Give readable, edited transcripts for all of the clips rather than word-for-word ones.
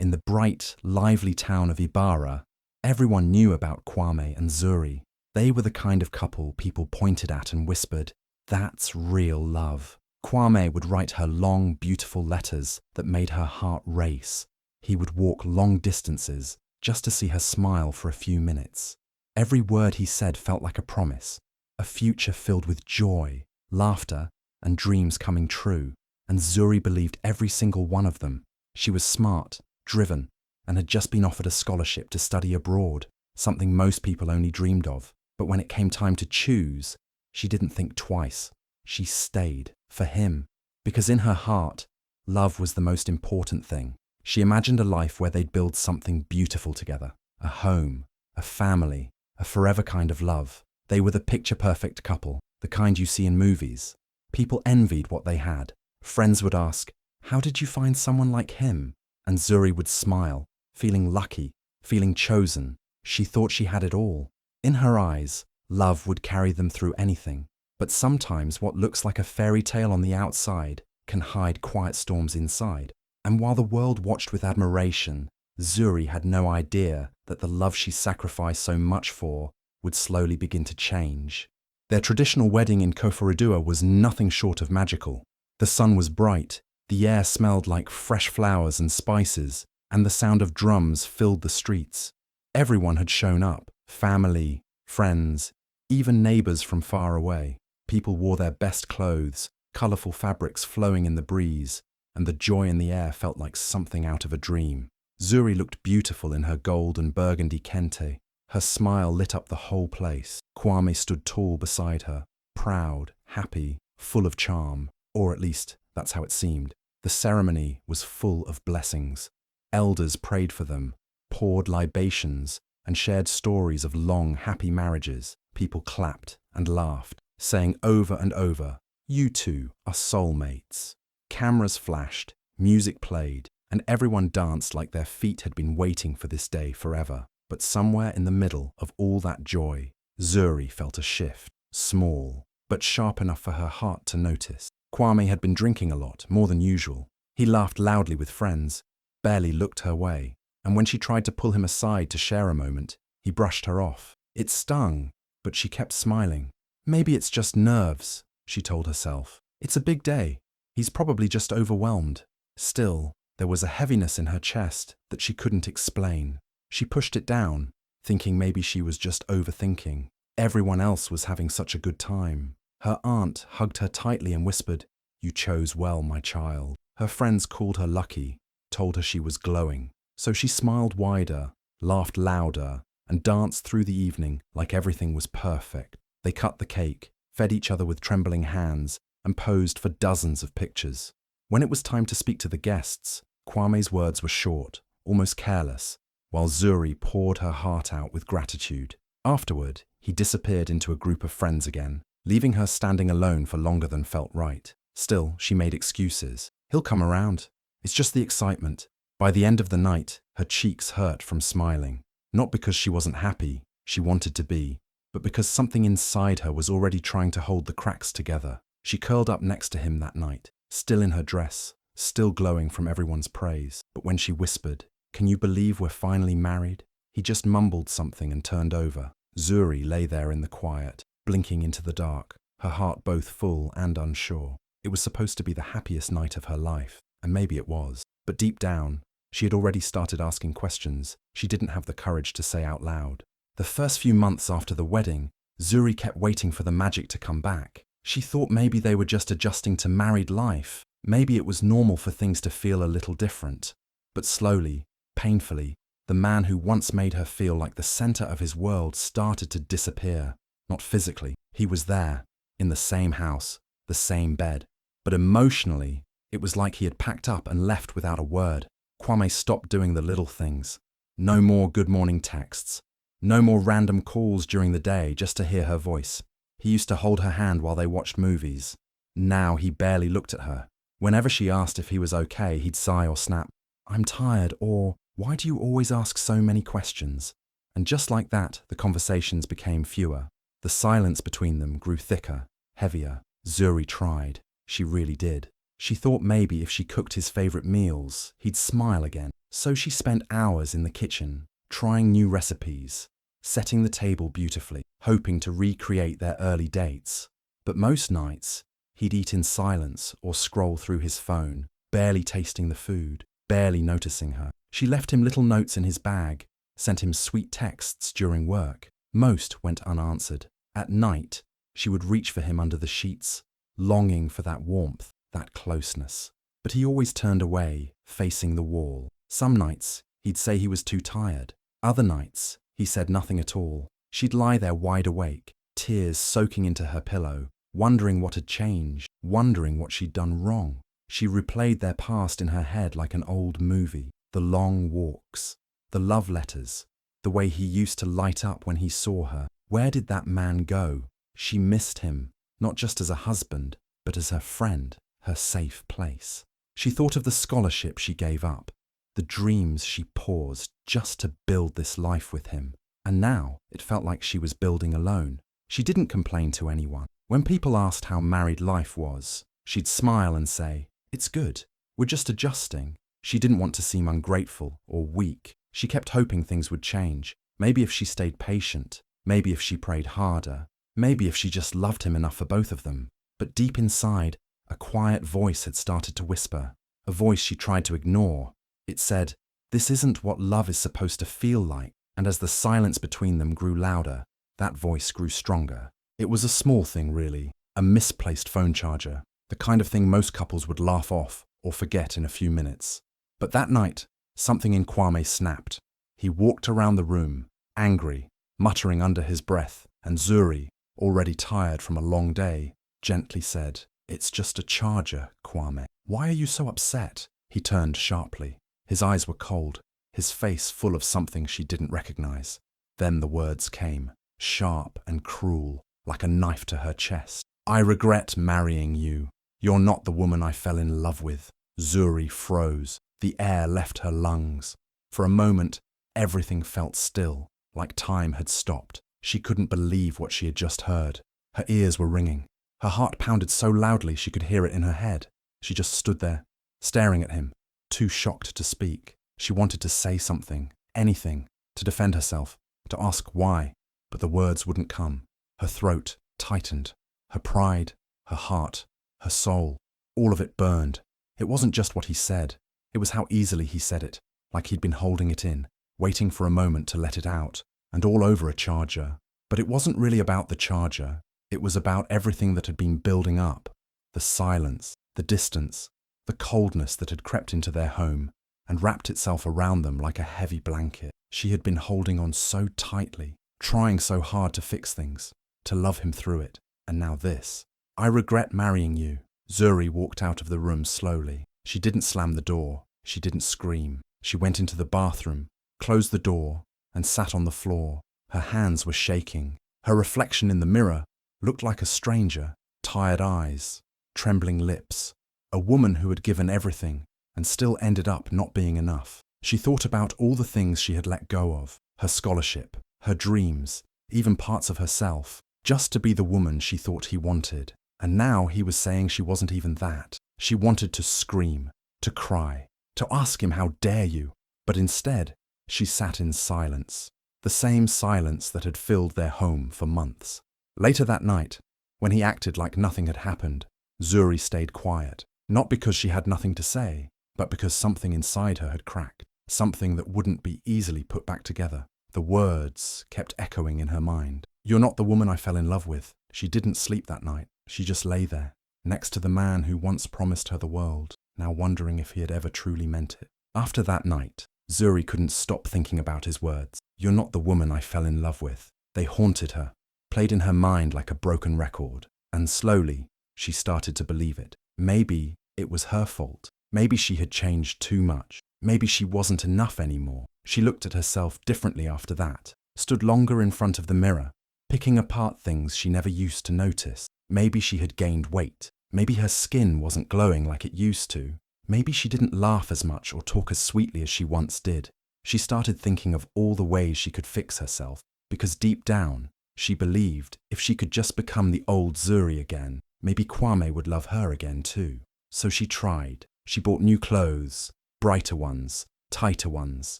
In the bright, lively town of Ibarra, everyone knew about Kwame and Zuri. They were the kind of couple people pointed at and whispered, "That's real love." Kwame would write her long, beautiful letters that made her heart race. He would walk long distances just to see her smile for a few minutes. Every word he said felt like a promise, a future filled with joy, laughter, and dreams coming true. And Zuri believed every single one of them. She was smart, driven, and had just been offered a scholarship to study abroad, something most people only dreamed of. But when it came time to choose, she didn't think twice. She stayed for him, because in her heart, love was the most important thing. She imagined a life where they'd build something beautiful together, a home, a family, a forever kind of love. They were the picture-perfect couple, the kind you see in movies. People envied what they had. Friends would ask, "How did you find someone like him?" And Zuri would smile, feeling lucky, feeling chosen. She thought she had it all. In her eyes, love would carry them through anything. But sometimes what looks like a fairy tale on the outside can hide quiet storms inside. And while the world watched with admiration, Zuri had no idea that the love she sacrificed so much for would slowly begin to change. Their traditional wedding in Koforidua was nothing short of magical. The sun was bright, the air smelled like fresh flowers and spices, and the sound of drums filled the streets. Everyone had shown up, family, friends, even neighbors from far away. People wore their best clothes, colorful fabrics flowing in the breeze, and the joy in the air felt like something out of a dream. Zuri looked beautiful in her gold and burgundy kente. Her smile lit up the whole place. Kwame stood tall beside her, proud, happy, full of charm, or at least that's how it seemed. The ceremony was full of blessings. Elders prayed for them, poured libations, and shared stories of long, happy marriages. People clapped and laughed, saying over and over, "You two are soulmates." Cameras flashed, music played, and everyone danced like their feet had been waiting for this day forever. But somewhere in the middle of all that joy, Zuri felt a shift, small, but sharp enough for her heart to notice. Kwame had been drinking a lot, more than usual. He laughed loudly with friends, barely looked her way, and when she tried to pull him aside to share a moment, he brushed her off. It stung, but she kept smiling. "Maybe it's just nerves," she told herself. "It's a big day. He's probably just overwhelmed." Still, there was a heaviness in her chest that she couldn't explain. She pushed it down, thinking maybe she was just overthinking. Everyone else was having such a good time. Her aunt hugged her tightly and whispered, "You chose well, my child." Her friends called her lucky, told her she was glowing. So she smiled wider, laughed louder, and danced through the evening like everything was perfect. They cut the cake, fed each other with trembling hands, and posed for dozens of pictures. When it was time to speak to the guests, Kwame's words were short, almost careless, while Zuri poured her heart out with gratitude. Afterward, he disappeared into a group of friends again, leaving her standing alone for longer than felt right. Still, she made excuses. "He'll come around. It's just the excitement." By the end of the night, her cheeks hurt from smiling. Not because she wasn't happy, she wanted to be, but because something inside her was already trying to hold the cracks together. She curled up next to him that night, still in her dress, still glowing from everyone's praise. But when she whispered, "Can you believe we're finally married?" he just mumbled something and turned over. Zuri lay there in the quiet, blinking into the dark, her heart both full and unsure. It was supposed to be the happiest night of her life, and maybe it was. But deep down, she had already started asking questions she didn't have the courage to say out loud. The first few months after the wedding, Zuri kept waiting for the magic to come back. She thought maybe they were just adjusting to married life. Maybe it was normal for things to feel a little different. But slowly, painfully, the man who once made her feel like the center of his world started to disappear. Not physically. He was there, in the same house, the same bed. But emotionally, it was like he had packed up and left without a word. Kwame stopped doing the little things. No more good morning texts. No more random calls during the day just to hear her voice. He used to hold her hand while they watched movies. Now he barely looked at her. Whenever she asked if he was okay, he'd sigh or snap, "I'm tired," or "Why do you always ask so many questions?" And just like that, the conversations became fewer. The silence between them grew thicker, heavier. Zuri tried. She really did. She thought maybe if she cooked his favorite meals, he'd smile again. So she spent hours in the kitchen, trying new recipes, setting the table beautifully, hoping to recreate their early dates. But most nights, he'd eat in silence or scroll through his phone, barely tasting the food, barely noticing her. She left him little notes in his bag, sent him sweet texts during work. Most went unanswered. At night, she would reach for him under the sheets, longing for that warmth, that closeness. But he always turned away, facing the wall. Some nights, he'd say he was too tired. Other nights, he said nothing at all. She'd lie there wide awake, tears soaking into her pillow, wondering what had changed, wondering what she'd done wrong. She replayed their past in her head like an old movie. The long walks, the love letters, the way he used to light up when he saw her. Where did that man go? She missed him, not just as a husband, but as her friend, her safe place. She thought of the scholarship she gave up, the dreams she paused just to build this life with him. And now it felt like she was building alone. She didn't complain to anyone. When people asked how married life was, she'd smile and say, "It's good. We're just adjusting." She didn't want to seem ungrateful or weak. She kept hoping things would change. Maybe if she stayed patient, maybe if she prayed harder, maybe if she just loved him enough for both of them. But deep inside, a quiet voice had started to whisper, a voice she tried to ignore. It said, "This isn't what love is supposed to feel like." And as the silence between them grew louder, that voice grew stronger. It was a small thing, really, a misplaced phone charger, the kind of thing most couples would laugh off or forget in a few minutes. But that night, something in Kwame snapped. He walked around the room, angry, muttering under his breath, and Zuri, already tired from a long day, gently said, "It's just a charger, Kwame. Why are you so upset?" He turned sharply. His eyes were cold, his face full of something she didn't recognize. Then the words came, sharp and cruel, like a knife to her chest. "I regret marrying you. You're not the woman I fell in love with." Zuri froze. The air left her lungs. For a moment, everything felt still, like time had stopped. She couldn't believe what she had just heard. Her ears were ringing. Her heart pounded so loudly she could hear it in her head. She just stood there, staring at him, too shocked to speak. She wanted to say something, anything, to defend herself, to ask why, but the words wouldn't come. Her throat tightened. Her pride, her heart, her soul, all of it burned. It wasn't just what he said. It was how easily he said it, like he'd been holding it in, waiting for a moment to let it out, and all over a charger. But it wasn't really about the charger. It was about everything that had been building up. The silence, the distance, the coldness that had crept into their home and wrapped itself around them like a heavy blanket. She had been holding on so tightly, trying so hard to fix things, to love him through it. And now this. "I regret marrying you." Zuri walked out of the room slowly. She didn't slam the door. She didn't scream. She went into the bathroom, closed the door, and sat on the floor. Her hands were shaking. Her reflection in the mirror looked like a stranger. Tired eyes, trembling lips. A woman who had given everything and still ended up not being enough. She thought about all the things she had let go of. Her scholarship, her dreams, even parts of herself, just to be the woman she thought he wanted. And now he was saying she wasn't even that. She wanted to scream, to cry, to ask him how dare you. But instead, she sat in silence. The same silence that had filled their home for months. Later that night, when he acted like nothing had happened, Zuri stayed quiet. Not because she had nothing to say, but because something inside her had cracked. Something that wouldn't be easily put back together. The words kept echoing in her mind. "You're not the woman I fell in love with." She didn't sleep that night. She just lay there, next to the man who once promised her the world, now wondering if he had ever truly meant it. After that night, Zuri couldn't stop thinking about his words. "You're not the woman I fell in love with." They haunted her, played in her mind like a broken record, and slowly, she started to believe it. Maybe it was her fault. Maybe she had changed too much. Maybe she wasn't enough anymore. She looked at herself differently after that, stood longer in front of the mirror, picking apart things she never used to notice. Maybe she had gained weight. Maybe her skin wasn't glowing like it used to. Maybe she didn't laugh as much or talk as sweetly as she once did. She started thinking of all the ways she could fix herself, because deep down, she believed if she could just become the old Zuri again, maybe Kwame would love her again too. So she tried. She bought new clothes, brighter ones, tighter ones.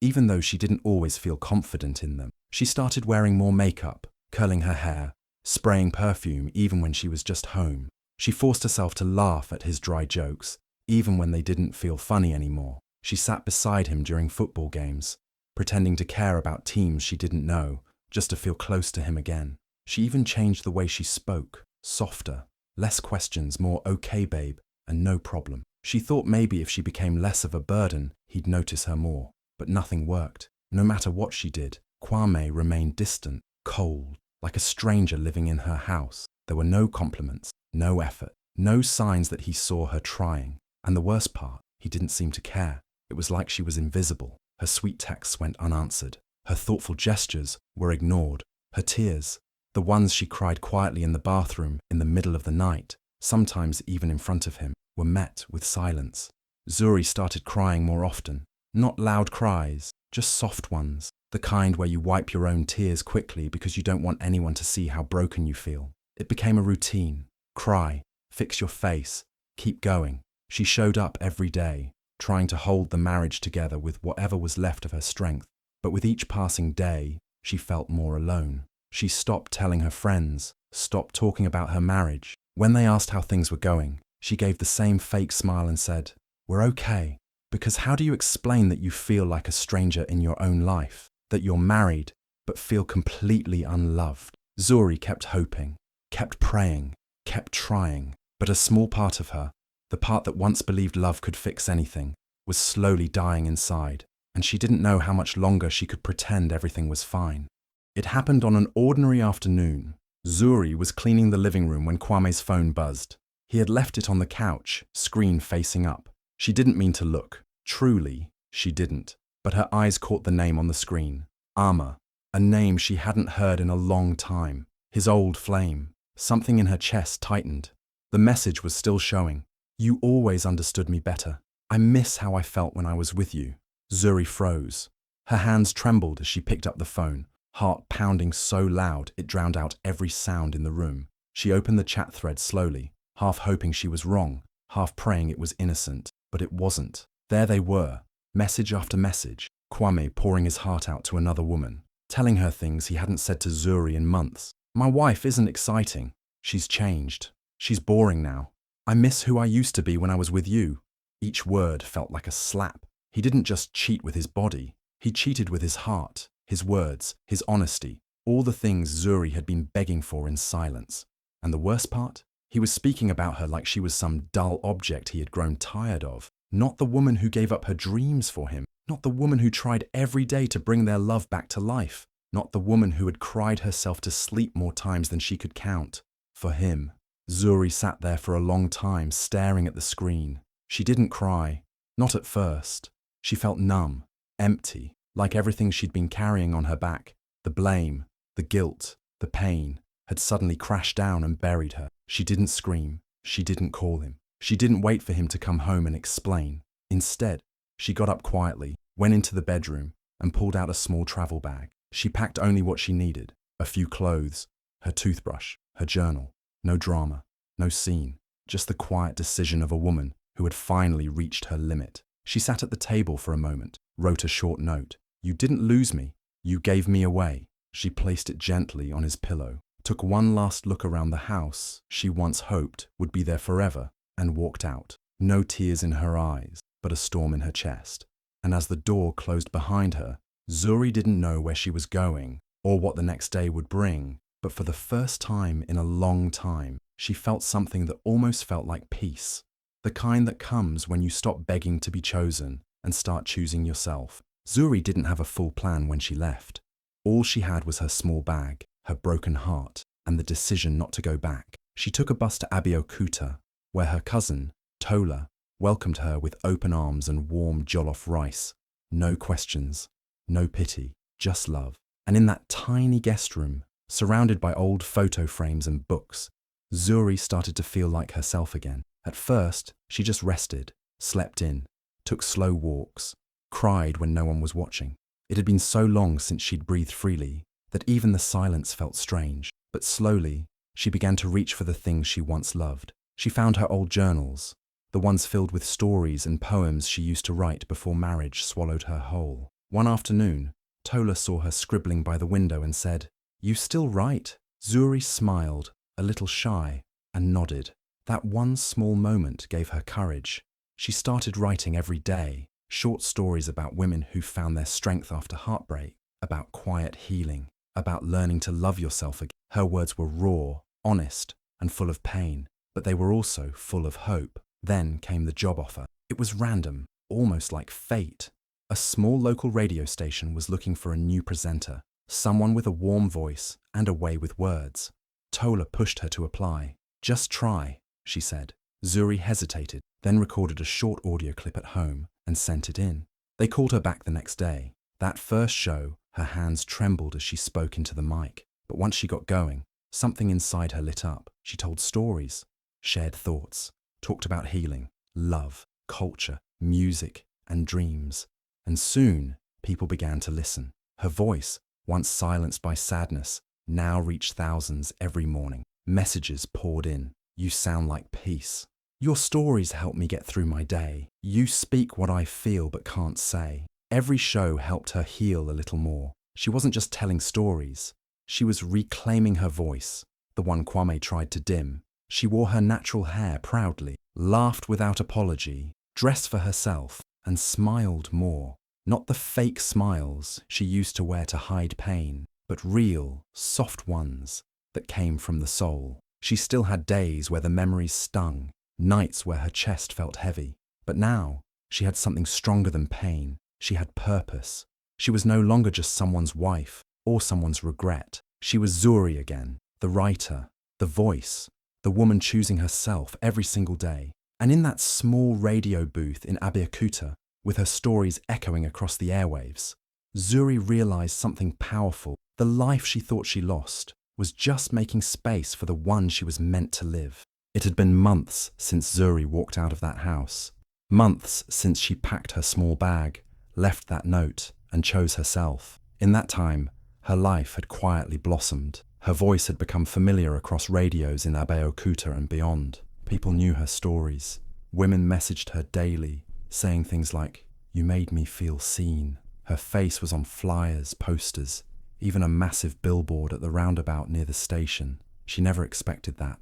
Even though she didn't always feel confident in them, she started wearing more makeup, curling her hair, spraying perfume even when she was just home. She forced herself to laugh at his dry jokes, even when they didn't feel funny anymore. She sat beside him during football games, pretending to care about teams she didn't know, just to feel close to him again. She even changed the way she spoke, softer, less questions, more "okay, babe," and "no problem." She thought maybe if she became less of a burden, he'd notice her more. But nothing worked. No matter what she did, Kwame remained distant, cold, like a stranger living in her house. There were no compliments, no effort, no signs that he saw her trying. And the worst part, he didn't seem to care. It was like she was invisible. Her sweet texts went unanswered. Her thoughtful gestures were ignored. Her tears, the ones she cried quietly in the bathroom in the middle of the night, sometimes even in front of him, were met with silence. Zuri started crying more often. Not loud cries, just soft ones, the kind where you wipe your own tears quickly because you don't want anyone to see how broken you feel. It became a routine. Cry, fix your face, keep going. She showed up every day, trying to hold the marriage together with whatever was left of her strength. But with each passing day, she felt more alone. She stopped telling her friends, stopped talking about her marriage. When they asked how things were going, she gave the same fake smile and said, "We're okay." Because how do you explain that you feel like a stranger in your own life, that you're married but feel completely unloved? Zuri kept hoping, kept praying, kept trying, but a small part of her, the part that once believed love could fix anything, was slowly dying inside, and she didn't know how much longer she could pretend everything was fine. It happened on an ordinary afternoon. Zuri was cleaning the living room when Kwame's phone buzzed. He had left it on the couch, screen facing up. She didn't mean to look. Truly, she didn't. But her eyes caught the name on the screen. Ama, a name she hadn't heard in a long time. His old flame. Something in her chest tightened. The message was still showing. "You always understood me better. I miss how I felt when I was with you." Zuri froze. Her hands trembled as she picked up the phone, heart pounding so loud it drowned out every sound in the room. She opened the chat thread slowly, half hoping she was wrong, half praying it was innocent, but it wasn't. There they were, message after message, Kwame pouring his heart out to another woman, telling her things he hadn't said to Zuri in months. "My wife isn't exciting. She's changed. She's boring now. I miss who I used to be when I was with you." Each word felt like a slap. He didn't just cheat with his body, he cheated with his heart, his words, his honesty, all the things Zuri had been begging for in silence. And the worst part? He was speaking about her like she was some dull object he had grown tired of. Not the woman who gave up her dreams for him, not the woman who tried every day to bring their love back to life, not the woman who had cried herself to sleep more times than she could count. For him. Zuri sat there for a long time, staring at the screen. She didn't cry, not at first. She felt numb, empty, like everything she'd been carrying on her back, the blame, the guilt, the pain, had suddenly crashed down and buried her. She didn't scream, she didn't call him. She didn't wait for him to come home and explain. Instead, she got up quietly, went into the bedroom, and pulled out a small travel bag. She packed only what she needed, a few clothes, her toothbrush, her journal. No drama, no scene, just the quiet decision of a woman who had finally reached her limit. She sat at the table for a moment, wrote a short note. "You didn't lose me, you gave me away." She placed it gently on his pillow, took one last look around the house she once hoped would be there forever, and walked out. No tears in her eyes, but a storm in her chest. And as the door closed behind her, Zuri didn't know where she was going or what the next day would bring, but for the first time in a long time, she felt something that almost felt like peace. The kind that comes when you stop begging to be chosen and start choosing yourself. Zuri didn't have a full plan when she left. All she had was her small bag, her broken heart, and the decision not to go back. She took a bus to Abeokuta, where her cousin, Tola, welcomed her with open arms and warm jollof rice. No questions, no pity, just love. And in that tiny guest room, surrounded by old photo frames and books, Zuri started to feel like herself again. At first, she just rested, slept in, took slow walks, cried when no one was watching. It had been so long since she'd breathed freely that even the silence felt strange. But slowly, she began to reach for the things she once loved. She found her old journals, the ones filled with stories and poems she used to write before marriage swallowed her whole. One afternoon, Tola saw her scribbling by the window and said, "You still write?" Zuri smiled, a little shy, and nodded. That one small moment gave her courage. She started writing every day, short stories about women who found their strength after heartbreak, about quiet healing, about learning to love yourself again. Her words were raw, honest, and full of pain, but they were also full of hope. Then came the job offer. It was random, almost like fate. A small local radio station was looking for a new presenter, someone with a warm voice and a way with words. Tola pushed her to apply. "Just try," she said. Zuri hesitated, then recorded a short audio clip at home and sent it in. They called her back the next day. That first show, her hands trembled as she spoke into the mic. But once she got going, something inside her lit up. She told stories, shared thoughts, talked about healing, love, culture, music, and dreams. And soon, people began to listen. Her voice, once silenced by sadness, now reached thousands every morning. Messages poured in. "You sound like peace. Your stories help me get through my day. You speak what I feel but can't say." Every show helped her heal a little more. She wasn't just telling stories. She was reclaiming her voice, the one Kwame tried to dim. She wore her natural hair proudly, laughed without apology, dressed for herself, and smiled more. Not the fake smiles she used to wear to hide pain, but real, soft ones that came from the soul. She still had days where the memories stung, nights where her chest felt heavy. But now, she had something stronger than pain. She had purpose. She was no longer just someone's wife or someone's regret. She was Zuri again, the writer, the voice, the woman choosing herself every single day. And in that small radio booth in Abeokuta, with her stories echoing across the airwaves, Zuri realized something powerful. The life she thought she lost was just making space for the one she was meant to live. It had been months since Zuri walked out of that house. Months since she packed her small bag, left that note, and chose herself. In that time, her life had quietly blossomed. Her voice had become familiar across radios in Abeokuta and beyond. People knew her stories. Women messaged her daily, saying things like, "You made me feel seen." Her face was on flyers, posters, even a massive billboard at the roundabout near the station. She never expected that.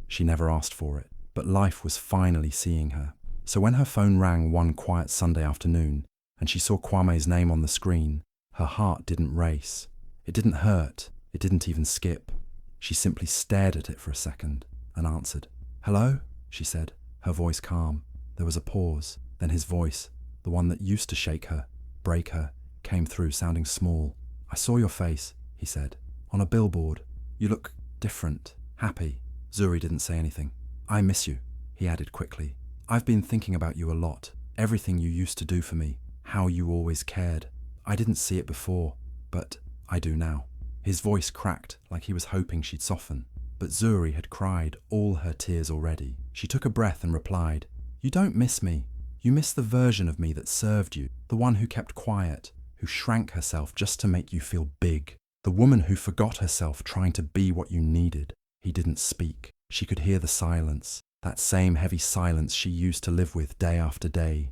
She never asked for it. But life was finally seeing her. So when her phone rang one quiet Sunday afternoon, and she saw Kwame's name on the screen, her heart didn't race. It didn't hurt. It didn't even skip. She simply stared at it for a second and answered. "Hello?" she said, her voice calm. There was a pause. Then his voice, the one that used to shake her, break her, came through sounding small. "I saw your face," he said, "on a billboard. You look different, happy." Zuri didn't say anything. "I miss you," he added quickly. "I've been thinking about you a lot. Everything you used to do for me, how you always cared. I didn't see it before, but I do now." His voice cracked like he was hoping she'd soften. But Zuri had cried all her tears already. She took a breath and replied, "You don't miss me. You miss the version of me that served you, the one who kept quiet, who shrank herself just to make you feel big, the woman who forgot herself trying to be what you needed." He didn't speak. She could hear the silence, that same heavy silence she used to live with day after day.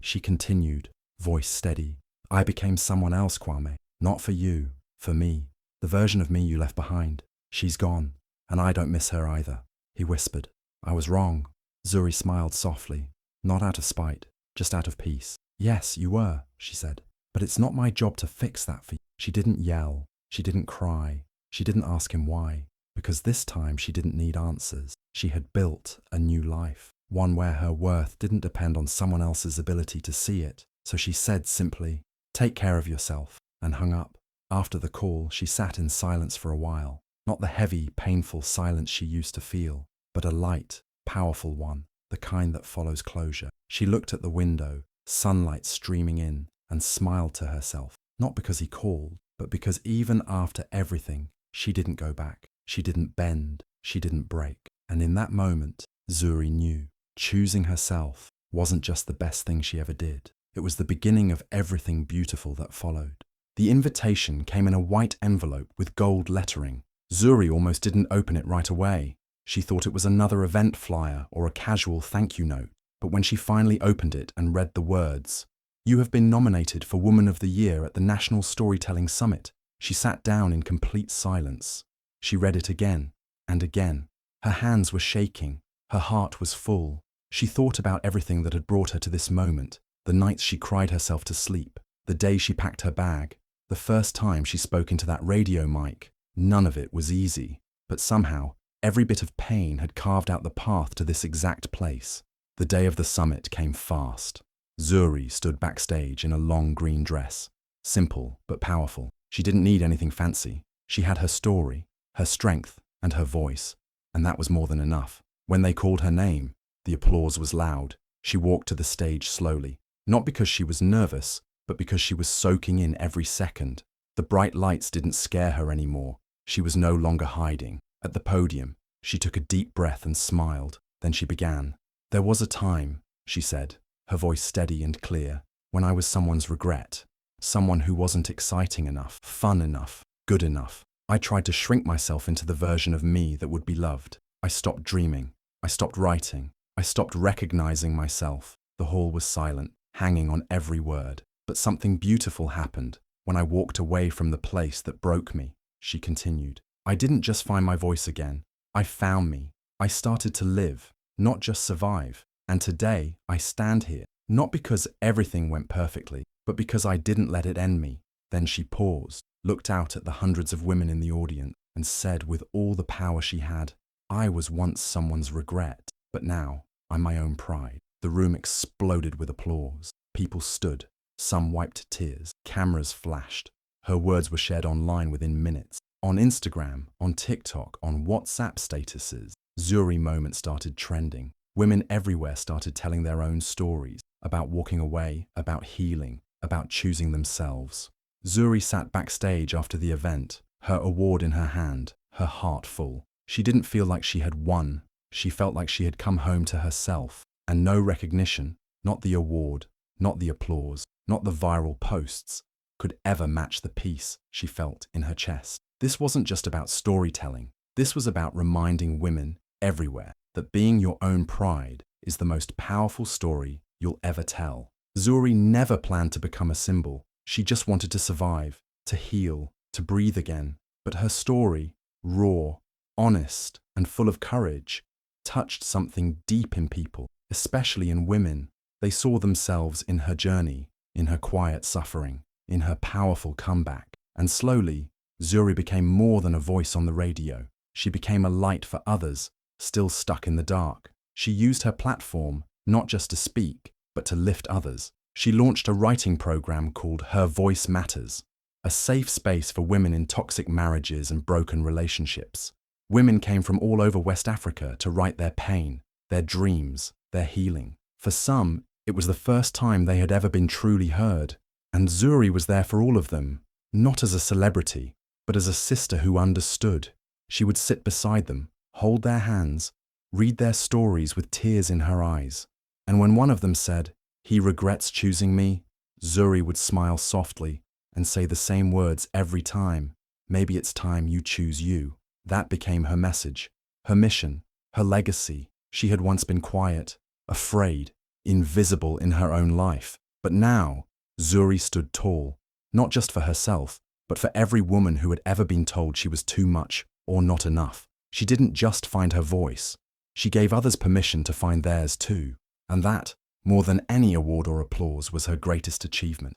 She continued, voice steady. "I became someone else, Kwame. Not for you, for me. The version of me you left behind. She's gone, and I don't miss her either." He whispered. "I was wrong." Zuri smiled softly, not out of spite, just out of peace. "Yes, you were," she said. "But it's not my job to fix that for you." She didn't yell. She didn't cry. She didn't ask him why. Because this time she didn't need answers. She had built a new life, one where her worth didn't depend on someone else's ability to see it. So she said simply, "Take care of yourself," and hung up. After the call, she sat in silence for a while. Not the heavy, painful silence she used to feel, but a light, powerful one, the kind that follows closure. She looked at the window, sunlight streaming in, and smiled to herself. Not because he called, but because even after everything, she didn't go back. She didn't bend. She didn't break. And in that moment, Zuri knew choosing herself wasn't just the best thing she ever did. It was the beginning of everything beautiful that followed. The invitation came in a white envelope with gold lettering. Zuri almost didn't open it right away. She thought it was another event flyer or a casual thank you note. But when she finally opened it and read the words, "You have been nominated for Woman of the Year at the National Storytelling Summit," she sat down in complete silence. She read it again and again. Her hands were shaking. Her heart was full. She thought about everything that had brought her to this moment, the nights she cried herself to sleep, the day she packed her bag, the first time she spoke into that radio mic. None of it was easy, but somehow, every bit of pain had carved out the path to this exact place. The day of the summit came fast. Zuri stood backstage in a long green dress. Simple but powerful. She didn't need anything fancy. She had her story, her strength, and her voice, and that was more than enough. When they called her name, the applause was loud. She walked to the stage slowly, not because she was nervous, but because she was soaking in every second. The bright lights didn't scare her anymore. She was no longer hiding. At the podium, she took a deep breath and smiled. Then she began. "There was a time," she said, her voice steady and clear, "when I was someone's regret. Someone who wasn't exciting enough, fun enough, good enough. I tried to shrink myself into the version of me that would be loved. I stopped dreaming. I stopped writing. I stopped recognizing myself." The hall was silent, hanging on every word. "But something beautiful happened when I walked away from the place that broke me," she continued. "I didn't just find my voice again. I found me. I started to live, not just survive. And today I stand here, not because everything went perfectly, but because I didn't let it end me." Then she paused, looked out at the hundreds of women in the audience, and said with all the power she had, "I was once someone's regret, but now I'm my own pride." The room exploded with applause. People stood. Some wiped tears. Cameras flashed. Her words were shared online within minutes. On Instagram, on TikTok, on WhatsApp statuses. Zuri moment started trending. Women everywhere started telling their own stories about walking away, about healing, about choosing themselves. Zuri sat backstage after the event, her award in her hand, her heart full. She didn't feel like she had won. She felt like she had come home to herself, and no recognition, not the award, not the applause, not the viral posts, could ever match the peace she felt in her chest. This wasn't just about storytelling. This was about reminding women everywhere that being your own pride is the most powerful story you'll ever tell. Zuri never planned to become a symbol. She just wanted to survive, to heal, to breathe again. But her story, raw, honest, and full of courage, touched something deep in people, especially in women. They saw themselves in her journey, in her quiet suffering, in her powerful comeback. And slowly, Zuri became more than a voice on the radio. She became a light for others, still stuck in the dark. She used her platform not just to speak, but to lift others. She launched a writing program called Her Voice Matters, a safe space for women in toxic marriages and broken relationships. Women came from all over West Africa to write their pain, their dreams, their healing. For some, it was the first time they had ever been truly heard. And Zuri was there for all of them, not as a celebrity, but as a sister who understood. She would sit beside them, hold their hands, read their stories with tears in her eyes. And when one of them said, "He regrets choosing me," Zuri would smile softly and say the same words every time, "Maybe it's time you choose you." That became her message, her mission, her legacy. She had once been quiet, afraid, invisible in her own life. But now, Zuri stood tall, not just for herself, but for every woman who had ever been told she was too much or not enough. She didn't just find her voice. She gave others permission to find theirs too. And that, more than any award or applause, was her greatest achievement.